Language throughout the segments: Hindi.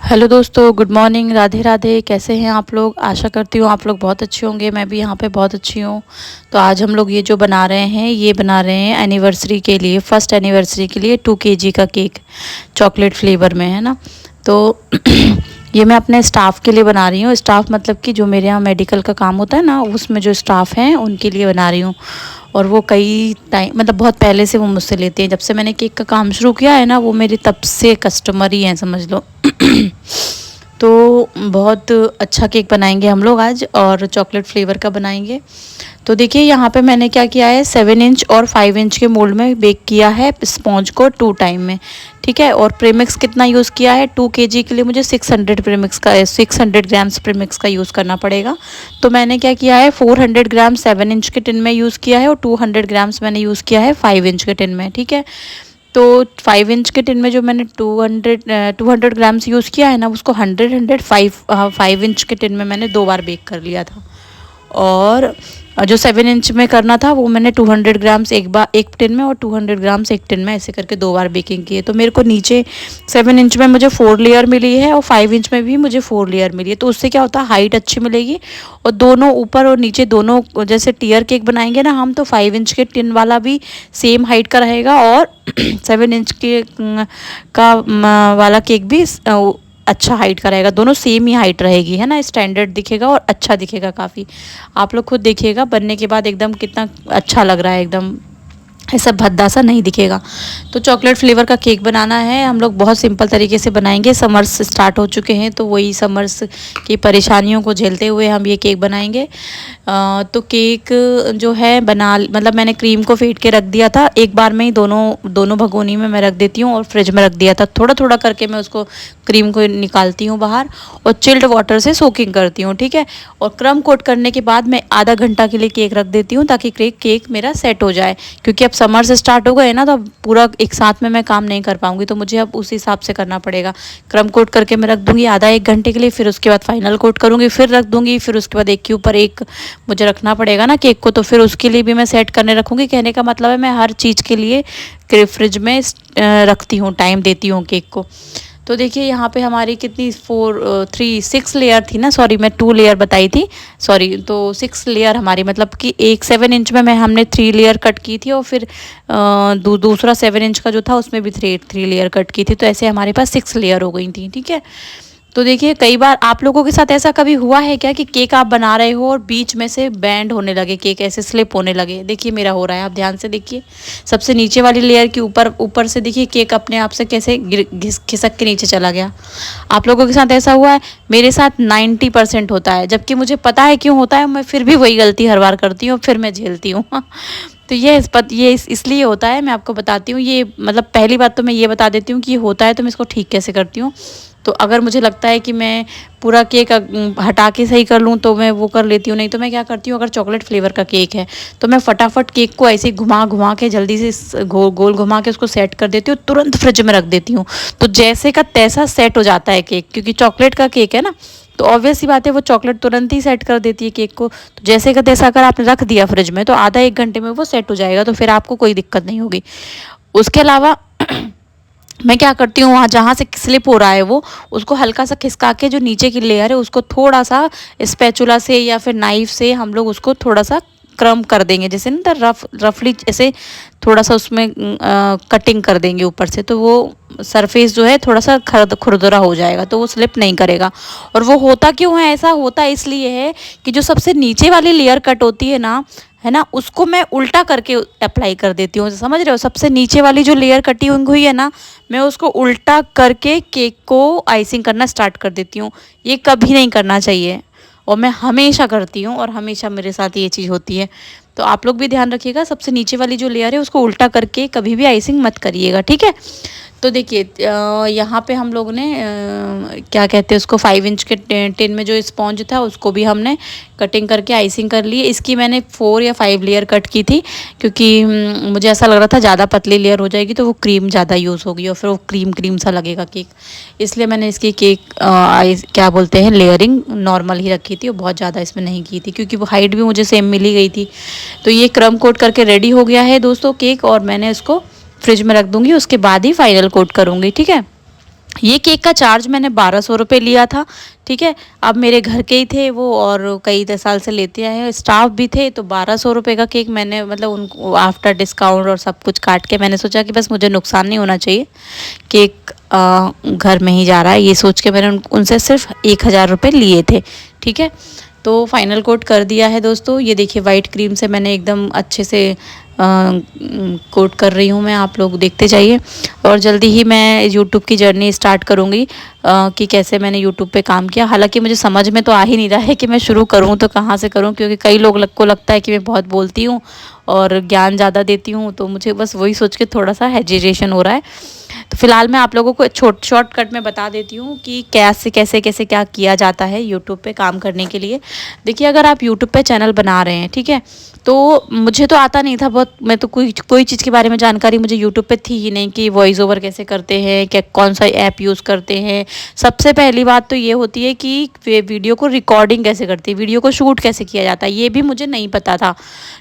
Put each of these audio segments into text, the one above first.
हेलो दोस्तों, गुड मॉर्निंग, राधे राधे। कैसे हैं आप लोग? आशा करती हूँ आप लोग बहुत अच्छे होंगे। मैं भी यहाँ पे बहुत अच्छी हूँ। तो आज हम लोग ये जो बना रहे हैं, ये बना रहे हैं एनिवर्सरी के लिए, फर्स्ट एनिवर्सरी के लिए 2 kg का केक, चॉकलेट फ्लेवर में, है ना। तो ये मैं अपने स्टाफ के लिए बना रही हूँ। स्टाफ मतलब कि जो मेरे यहाँ मेडिकल का काम होता है ना, उसमें जो स्टाफ हैं उनके लिए बना रही हूँ। और वो कई टाइम मतलब बहुत पहले से वो मुझसे लेते हैं। जब से मैंने केक का काम शुरू किया है ना, वो मेरे तब से कस्टमर ही हैं, समझ लो। तो बहुत अच्छा केक बनाएंगे हम लोग आज, और चॉकलेट फ्लेवर का बनाएंगे। तो देखिए यहाँ पे मैंने क्या किया है, 7 इंच और 5 इंच के मोल्ड में बेक किया है स्पॉन्ज को 2 टाइम में, ठीक है। और प्रीमिक्स कितना यूज़ किया है, 2 kg के लिए मुझे 600 ग्राम्स प्रीमिक्स का यूज़ करना पड़ेगा। तो मैंने क्या किया है, 400 ग्राम 7 इंच के टिन में यूज़ किया है, और 200 ग्राम्स मैंने यूज़ किया है 5 इंच के टिन में, ठीक है। तो 5 इंच के टिन में जो मैंने 200 ग्राम्स यूज़ किया है ना, उसको 5 इंच के टिन में मैंने 2 बार बेक कर लिया था। और जो 7 इंच में करना था, वो मैंने 200 ग्राम्स एक टिन में, और 200 ग्राम्स एक टिन में, ऐसे करके 2 बार बेकिंग की है। तो मेरे को नीचे 7 इंच में मुझे 4 लेयर मिली है, और 5 इंच में भी मुझे 4 लेयर मिली है। तो उससे क्या होता है, हाइट अच्छी मिलेगी। और दोनों ऊपर और नीचे दोनों, जैसे टीयर केक बनाएंगे ना हम, तो 5 इंच के टिन वाला भी सेम हाइट का रहेगा, और 7 इंच के का वाला केक भी अच्छा हाइट का रहेगा। दोनों सेम ही हाइट रहेगी, है ना। स्टैंडर्ड दिखेगा और अच्छा दिखेगा काफ़ी। आप लोग खुद देखिएगा बनने के बाद एकदम कितना अच्छा लग रहा है, एकदम ऐसा भद्दा सा नहीं दिखेगा। तो चॉकलेट फ्लेवर का केक बनाना है हम लोग, बहुत सिंपल तरीके से बनाएंगे। समर्स स्टार्ट हो चुके हैं, तो वही समर्स की परेशानियों को झेलते हुए हम ये केक बनाएंगे। तो केक जो है मतलब मैंने क्रीम को फेंट के रख दिया था एक बार में ही, दोनों भगोनी में मैं रख देती हूँ, और फ्रिज में रख दिया था। थोड़ा थोड़ा करके मैं उसको क्रीम को निकालती हूँ बाहर, और चिल्ड वाटर से सोकिंग करती हूँ, ठीक है। और क्रम कोट करने के बाद मैं आधा घंटा के लिए केक रख देती हूँ, ताकि केक मेरा सेट हो जाए। क्योंकि अब समर से स्टार्ट हो गए ना, तो अब पूरा एक साथ में मैं काम नहीं कर पाऊंगी, तो मुझे अब उस हिसाब से करना पड़ेगा। क्रम कोट करके मैं रख दूंगी आधा 1 घंटे के लिए, फिर उसके बाद फाइनल कोट करूंगी, फिर रख दूंगी, फिर उसके बाद एक के ऊपर एक मुझे रखना पड़ेगा ना केक को। तो फिर उसके लिए भी मैं सेट करने रखूँगी। कहने का मतलब है, मैं हर चीज़ के लिए फ्रिज में रखती हूँ, टाइम देती हूँ केक को। तो देखिए यहाँ पे हमारी कितनी 6 लेयर थी ना, सॉरी मैं 2 लेयर बताई थी, सॉरी। तो 6 लेयर हमारी, मतलब कि एक 7 इंच में हमने 3 लेयर कट की थी, और फिर दूसरा 7 इंच का जो था, उसमें भी 3 लेयर कट की थी। तो ऐसे हमारे पास 6 लेयर हो गई थी, ठीक है। तो देखिए कई बार आप लोगों के साथ ऐसा कभी हुआ है क्या, कि केक आप बना रहे हो और बीच में से बैंड होने लगे, केक ऐसे स्लिप होने लगे? देखिए मेरा हो रहा है, आप ध्यान से देखिए। सबसे नीचे वाली लेयर के ऊपर से देखिए केक अपने आप से कैसे खिसक के नीचे चला गया। आप लोगों के साथ ऐसा हुआ है? मेरे साथ 90% होता है, जबकि मुझे पता है क्यों होता है, मैं फिर भी वही गलती हर बार करती हूँ, फिर मैं झेलती हूँ। तो इसलिए होता है, मैं आपको बताती हूँ। ये मतलब पहली बात तो मैं ये बता देती हूँ कि ये होता है, तो मैं इसको ठीक कैसे करती हूँ। तो अगर मुझे लगता है कि मैं पूरा केक हटा के सही कर लूँ, तो मैं वो कर लेती हूँ। नहीं तो मैं क्या करती हूँ, अगर चॉकलेट फ्लेवर का केक है, तो मैं फटाफट केक को ऐसे घुमा घुमा के जल्दी से गोल घुमा के उसको सेट कर देती हूँ, तुरंत फ्रिज में रख देती हूँ। तो जैसे का तैसा सेट हो जाता है केक, क्योंकि चॉकलेट का केक है ना, तो ऑब्वियस सी बात है, वो चॉकलेट तुरंत ही सेट कर देती है केक को। तो जैसे का तैसा अगर आपने रख दिया फ्रिज में, तो आधा 1 घंटे में वो सेट हो जाएगा, तो फिर आपको कोई दिक्कत नहीं होगी। उसके अलावा मैं क्या करती हूँ, वहाँ जहाँ से स्लिप हो रहा है वो, उसको हल्का सा खिसका के, जो नीचे की लेयर है उसको थोड़ा सा स्पैचुला से या फिर नाइफ से हम लोग उसको थोड़ा सा क्रम कर देंगे, जैसे ना रफली ऐसे थोड़ा सा उसमें कटिंग कर देंगे ऊपर से, तो वो सरफेस जो है थोड़ा सा खुरदरा हो जाएगा, तो वो स्लिप नहीं करेगा। और वो होता क्यों है ऐसा? होता इसलिए है कि जो सबसे नीचे वाली लेयर कट होती है ना, है ना, उसको मैं उल्टा करके अप्लाई कर देती हूँ, समझ रहे हो? सबसे नीचे वाली जो लेयर कटी हुई है ना, मैं उसको उल्टा करके केक को आइसिंग करना स्टार्ट कर देती हूँ। ये कभी नहीं करना चाहिए, और मैं हमेशा करती हूँ, और हमेशा मेरे साथ ये चीज़ होती है। तो आप लोग भी ध्यान रखिएगा, सबसे नीचे वाली जो लेयर है उसको उल्टा करके कभी भी आइसिंग मत करिएगा, ठीक है। तो देखिए यहाँ पे हम लोग ने क्या कहते हैं उसको, 5 इंच के टिन में जो स्पॉन्ज था, उसको भी हमने कटिंग करके आइसिंग कर ली। इसकी मैंने 4 या 5 लेयर कट की थी, क्योंकि मुझे ऐसा लग रहा था ज़्यादा पतली लेयर हो जाएगी तो वो क्रीम ज़्यादा यूज़ होगी, और फिर वो क्रीम क्रीम सा लगेगा केक। इसलिए मैंने इसकी केक क्या बोलते हैं, लेयरिंग नॉर्मल ही रखी थी, और बहुत ज़्यादा इसमें नहीं की थी, क्योंकि वो हाइट भी मुझे सेम मिली गई थी। तो ये क्रम कोट करके रेडी हो गया है दोस्तों केक, और मैंने इसको फ्रिज में रख दूंगी, उसके बाद ही फाइनल कोट करूंगी, ठीक है। ये केक का चार्ज मैंने 1200 रुपये लिया था। ठीक है, अब मेरे घर के ही थे वो, और कई 10 साल से लेते आए हैं, स्टाफ भी थे, तो 1200 रुपये का केक मैंने मतलब उनको आफ्टर डिस्काउंट और सब कुछ काट के मैंने सोचा कि बस मुझे नुकसान नहीं होना चाहिए, केक घर में ही जा रहा है, ये सोच के मैंने उनसे सिर्फ 1000 रुपये लिए थे। ठीक है, तो फाइनल कोट कर दिया है दोस्तों। ये देखिए वाइट क्रीम से मैंने एकदम अच्छे से कोट कर रही हूँ मैं, आप लोग देखते जाइए। और जल्दी ही मैं यूट्यूब की जर्नी स्टार्ट करूँगी कि कैसे मैंने यूट्यूब पे काम किया। हालांकि मुझे समझ में तो आ ही नहीं रहा है कि मैं शुरू करूँ तो कहाँ से करूँ, क्योंकि कई लोग को लगता है कि मैं बहुत बोलती हूँ और ज्ञान ज़्यादा देती हूँ, तो मुझे बस वही सोच के थोड़ा सा हेजिटेशन हो रहा है। तो फिलहाल मैं आप लोगों को शॉर्टकट में बता देती हूँ कि कैसे कैसे कैसे क्या किया जाता है यूट्यूब पे काम करने के लिए। देखिए, अगर आप यूट्यूब पे चैनल बना रहे हैं, ठीक है, तो मुझे तो आता नहीं था बहुत, मैं तो कोई चीज़ के बारे में जानकारी मुझे यूट्यूब पे थी ही नहीं कि वॉइस ओवर कैसे करते हैं, क्या कौन सा ऐप यूज़ करते हैं। सबसे पहली बात तो ये होती है कि वीडियो को रिकॉर्डिंग कैसे करती है, वीडियो को शूट कैसे किया जाता है, ये भी मुझे नहीं पता था।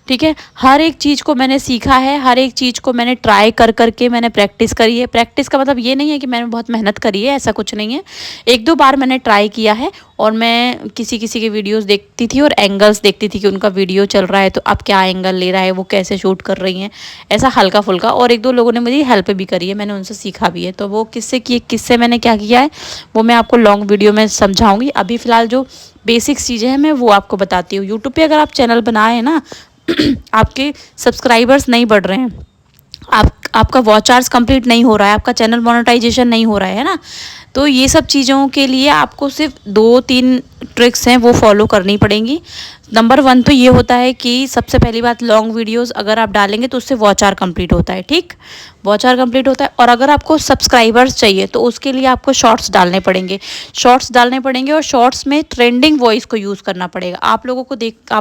ठीक है, हर एक चीज़ को मैंने सीखा है, हर एक चीज़ को मैंने ट्राई कर करके मैंने प्रैक्टिस करी है। प्रैक्टिस का मतलब ये नहीं है कि मैंने बहुत मेहनत करी है, ऐसा कुछ नहीं है। एक दो बार मैंने ट्राई किया है, और मैं किसी किसी के वीडियोस देखती थी और एंगल्स देखती थी कि उनका वीडियो चल रहा है तो अब क्या एंगल ले रहा है, वो कैसे शूट कर रही हैं, ऐसा हल्का फुल्का। और एक दो लोगों ने मुझे हेल्प भी करी है, मैंने उनसे सीखा भी है। तो वो किससे मैंने क्या किया है वो मैं आपको लॉन्ग वीडियो में समझाऊंगी। अभी फ़िलहाल जो बेसिक्स चीज़ें हैं मैं वो आपको बताती हूँ। यूट्यूब पर अगर आप चैनल बनाए ना आपके सब्सक्राइबर्स नहीं बढ़ रहे हैं, आपका वॉच आवर्स कंप्लीट नहीं हो रहा है, आपका चैनल मोनेटाइजेशन नहीं हो रहा है ना, तो ये सब चीज़ों के लिए आपको सिर्फ 2-3 ट्रिक्स हैं वो फॉलो करनी पड़ेंगी। नंबर 1 तो ये होता है कि सबसे पहली बात, लॉन्ग वीडियोस अगर आप डालेंगे तो उससे वॉच आवर कंप्लीट होता है। ठीक, वॉच आवर कंप्लीट होता है। और अगर आपको सब्सक्राइबर्स चाहिए तो उसके लिए आपको शॉर्ट्स डालने पड़ेंगे, और शॉर्ट्स में ट्रेंडिंग वॉइस को यूज़ करना पड़ेगा। आप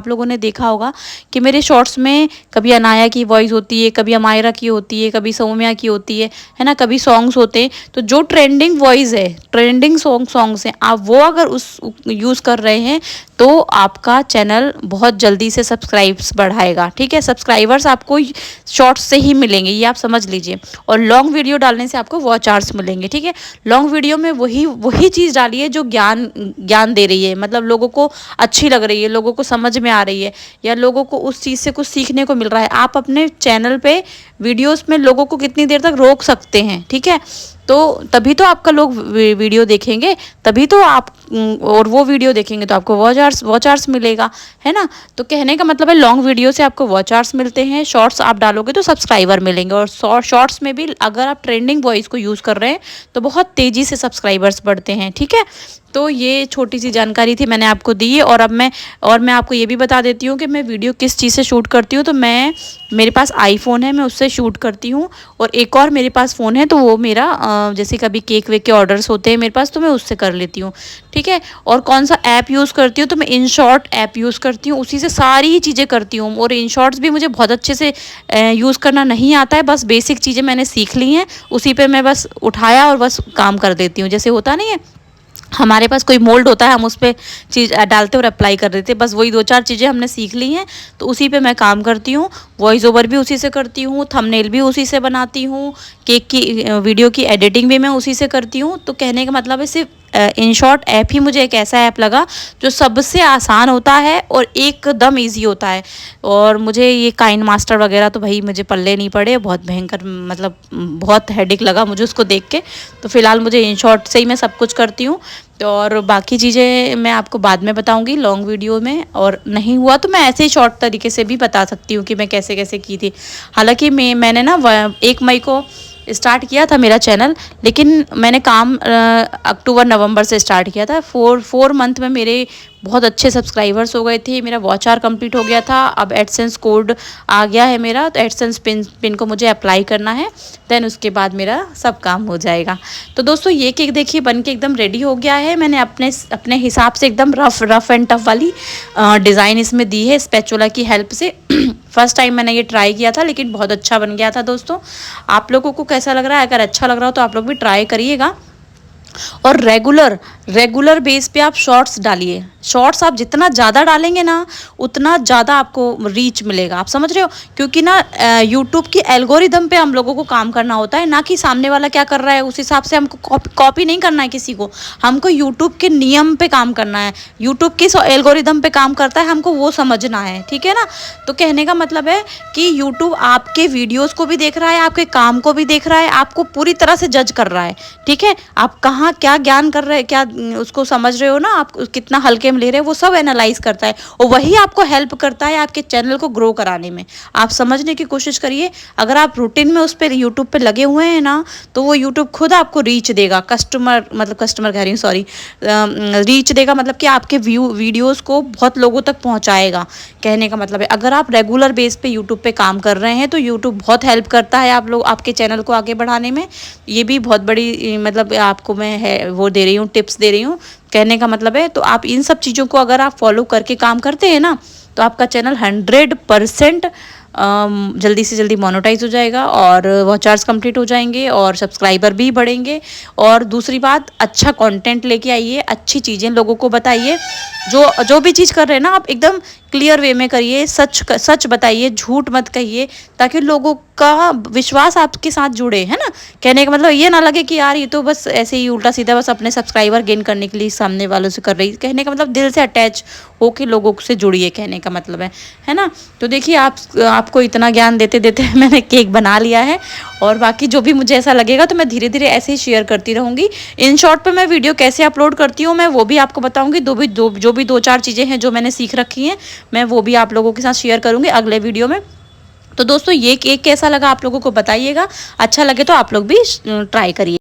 लोगों ने देखा होगा कि मेरे शॉर्ट्स में कभी अनाया की वॉइस होती है, कभी अमायरा की होती है, कभी सौम्या की होती है ना, कभी सॉन्ग्स होते हैं। तो जो ट्रेंडिंग वॉइस है, ट्रेंडिंग सॉन्ग्स हैं, आप वो अगर उस यूज़ कर रहे हैं तो आपका चैनल बहुत जल्दी से सब्सक्राइब्स बढ़ाएगा। ठीक है, सब्सक्राइबर्स आपको शॉर्ट्स से ही मिलेंगे, ये आप समझ लीजिए। और लॉन्ग वीडियो डालने से आपको वॉच आवर्स मिलेंगे। ठीक है, लॉन्ग वीडियो में वही चीज़ डालिए जो ज्ञान दे रही है, मतलब लोगों को अच्छी लग रही है, लोगों को समझ में आ रही है, या लोगों को उस चीज़ से कुछ सीखने को मिल रहा है। आप अपने चैनल पे वीडियोस में लोगों को कितनी देर तक रोक सकते हैं। ठीक है, तो तभी तो आपका लोग वीडियो देखेंगे, तभी तो आप और वो वीडियो देखेंगे तो आपको वॉच आवर्स मिलेगा, है ना। तो कहने का मतलब है लॉन्ग वीडियो से आपको वॉच आवर्स मिलते हैं, शॉर्ट्स आप डालोगे तो सब्सक्राइबर मिलेंगे। और शॉर्ट्स में भी अगर आप ट्रेंडिंग वॉइस को यूज़ कर रहे हैं तो बहुत तेज़ी से सब्सक्राइबर्स बढ़ते हैं। ठीक है, तो ये छोटी सी जानकारी थी मैंने आपको दी। और मैं आपको ये भी बता देती हूँ कि मैं वीडियो किस चीज़ से शूट करती हूँ। तो मेरे पास आईफोन है, मैं उससे शूट करती हूँ। और एक और मेरे पास फ़ोन है, तो वो मेरा जैसे कभी केक वेक के ऑर्डर्स होते हैं मेरे पास, तो मैं उससे कर लेती हूँ। ठीक है, और कौन सा ऐप यूज़ करती हूँ, तो मैं InShot ऐप यूज़ करती हूँ, उसी से सारी चीज़ें करती हूँ। और InShots भी मुझे बहुत अच्छे से यूज़ करना नहीं आता है, बस बेसिक चीज़ें मैंने सीख ली हैं, उसी पे मैं बस उठाया और बस काम कर देती हूँ। जैसे होता नहीं है, हमारे पास कोई मोल्ड होता है, हम उस पर चीज़ डालते और अप्लाई कर देते, बस वही 2-4 चीज़ें हमने सीख ली हैं, तो उसी पे मैं काम करती हूँ। वॉइस ओवर भी उसी से करती हूँ, थंबनेल भी उसी से बनाती हूँ, केक की वीडियो की एडिटिंग भी मैं उसी से करती हूँ। तो कहने का मतलब है सिर्फ InShot ऐप ही मुझे एक ऐसा ऐप लगा जो सबसे आसान होता है और एकदम ईजी होता है। और मुझे ये काइन मास्टर वगैरह तो भाई मुझे पल्ले नहीं पड़े, बहुत भयंकर, मतलब बहुत हेडेक लगा मुझे उसको देख के। तो फिलहाल मुझे InShot से ही मैं सब कुछ करती हूँ। तो और बाकी चीज़ें मैं आपको बाद में बताऊंगी लॉन्ग वीडियो में, और नहीं हुआ तो मैं ऐसे ही शॉर्ट तरीके से भी बता सकती हूँ कि मैं कैसे कैसे की थी। हालांकि मैंने ना 1 मई को स्टार्ट किया था मेरा चैनल, लेकिन मैंने काम अक्टूबर नवंबर से स्टार्ट किया था। 4 मंथ में मेरे बहुत अच्छे सब्सक्राइबर्स हो गए थे, मेरा वॉच आवर कंप्लीट हो गया था। अब एडसेंस कोड आ गया है मेरा, तो एडसेंस पिन को मुझे अप्लाई करना है, देन उसके बाद मेरा सब काम हो जाएगा। तो दोस्तों ये केक देखिए बन के एकदम रेडी हो गया है। मैंने अपने हिसाब से एकदम रफ एंड टफ वाली डिज़ाइन इसमें दी है स्पैचुला की हेल्प से। फर्स्ट टाइम मैंने ये ट्राई किया था, लेकिन बहुत अच्छा बन गया था दोस्तों। आप लोगों को कैसा लग रहा है? अगर अच्छा लग रहा हो तो आप लोग भी ट्राई करिएगा। और रेगुलर बेस पे आप शॉर्ट्स डालिए। शॉर्ट्स आप जितना ज़्यादा डालेंगे ना उतना ज़्यादा आपको रीच मिलेगा, आप समझ रहे हो। क्योंकि ना यूट्यूब की एल्गोरिदम पे हम लोगों को काम करना होता है, ना कि सामने वाला क्या कर रहा है उस हिसाब से हमको कॉपी नहीं करना है किसी को। हमको यूट्यूब के नियम पे काम करना है, यूट्यूब किस एल्गोरिदम पे काम करता है हमको वो समझना है, ठीक है ना। तो कहने का मतलब है कि यूट्यूब आपके वीडियोज़ को भी देख रहा है, आपके काम को भी देख रहा है, आपको पूरी तरह से जज कर रहा है, ठीक है। आप कहाँ क्या ज्ञान कर रहे हैं, क्या उसको समझ रहे हो ना, आप कितना हल्के में ले रहे हैं, वो सब एनालाइज करता है और वही आपको हेल्प करता है आपके चैनल को ग्रो कराने में। आप समझने की कोशिश करिए। अगर आप रूटीन में उस पर यूट्यूब पे लगे हुए हैं ना तो वो यूट्यूब खुद आपको रीच देगा, कस्टमर कह रही हूँ, सॉरी, रीच देगा, मतलब कि आपके वीडियोज़ को बहुत लोगों तक पहुँचाएगा। कहने का मतलब है अगर आप रेगुलर बेस पे यूट्यूब पे काम कर रहे हैं तो यूट्यूब बहुत हेल्प करता है आप लोग आपके चैनल को आगे बढ़ाने में। ये भी बहुत बड़ी मतलब आपको मैं है वो दे रही हूँ, टिप्स दे रही हूँ। कहने का मतलब है तो आप इन सब चीज़ों को अगर आप फॉलो करके काम करते हैं ना तो आपका चैनल 100% जल्दी से जल्दी मोनेटाइज हो जाएगा और वॉच आवर्स कंप्लीट हो जाएंगे और सब्सक्राइबर भी बढ़ेंगे। और दूसरी बात, अच्छा कंटेंट लेके आइए, अच्छी चीज़ें लोगों को बताइए। जो भी चीज़ कर रहे हैं ना आप एकदम क्लियर वे में करिए, सच बताइए, झूठ मत कहिए, ताकि लोगों का विश्वास आपके साथ जुड़े, है ना। कहने का मतलब ये ना लगे कि यार ये तो बस ऐसे ही उल्टा सीधा बस अपने सब्सक्राइबर गेन करने के लिए सामने वालों से कर रही। कहने का मतलब दिल से अटैच होके लोगों से जुड़िए, कहने का मतलब है ना। तो देखिए आपको इतना ज्ञान देते देते मैंने केक बना लिया है और बाकी जो भी मुझे ऐसा लगेगा तो मैं धीरे धीरे ऐसे ही शेयर करती रहूँगी। इन शॉर्ट पे मैं वीडियो कैसे अपलोड करती हूँ मैं वो भी आपको बताऊँगी। जो भी दो चार चीज़ें हैं जो मैंने सीख रखी हैं मैं वो भी आप लोगों के साथ शेयर करूँगी अगले वीडियो में। तो दोस्तों ये केक कैसा लगा आप लोगों को बताइएगा, अच्छा लगे तो आप लोग भी ट्राई करिए।